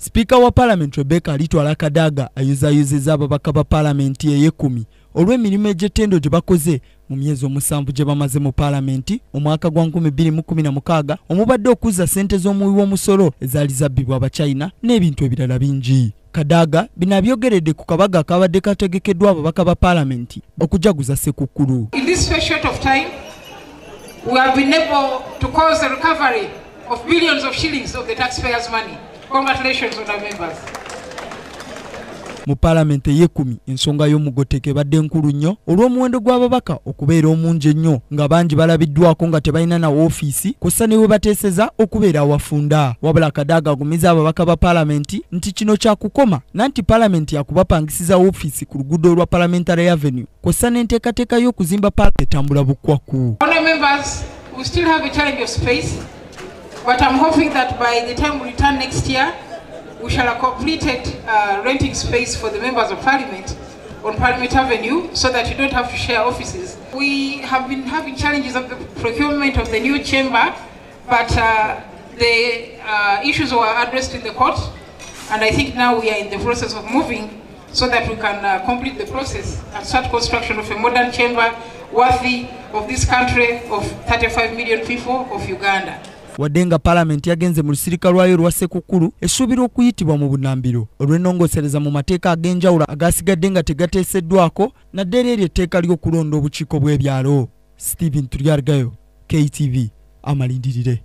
Speaker wa Parliament Rebecca Alitwala Kadaga ayuzayuzizza ababaka ba Parliament ey'ekumi olw'emirimu egy'ettendo gye bakoze mu myezi omusanvu gye bamaze mu Parliament omwaka gwa 2016 omubadde okuzza ssente z'omuwi w'omusolo ezaali zabbibwa Abachina n'ebintu ebirala bingi. Kadaga binabyogeredde ku kabaga akabadde kategekeddwa ababaka ba Parliament okujaguza Ssekukkulu. In this very short of time, we have been able to cause the recovery of billions of shillings of the taxpayers' money. Congratulations on our members. Mu Parliament ey'ekumi ensonga y'omugoteke badde nkulu nnyo olw'omuwendo gw'ababaka okubeera omungi ennyo nga bangi balabiddwako nga tebalina na woofiisi kw'ossa ne we bateeseza okubeera awafunda. Wabula Kadaga agumiza ababaka ba Parliament nti kino kyakukoma nanti Parliament yakubapangisiza woofiisi ku luguudo lwa Parliamentary Avenue kw'ossa n'enteekateeka y'okuzimba Parliament etambula bukwakku. Honourable members, we still have a challenge of space, but I'm hoping that by the time we return next year, we shall have completed renting space for the members of Parliament on Parliament Avenue so that you don't have to share offices. We have been having challenges of the procurement of the new chamber, but the issues were addressed in the court, and I think now we are in the process of moving so that we can complete the process and start construction of a modern chamber worthy of this country of 35 million people of Uganda. Wadenga Parliament yagenze mu lusirika lwayo lwa Ssekukkulu esuubira okuyitibwa mu bunambiro olw'ennongoosereza mu mateeka ag'enjawulo agasigadde nga tegateeseddwako naddala eri etteeka ly'okulonda obukiiko bw'ebyalo. Stephen Tulyargayo, KTV, amalindirire.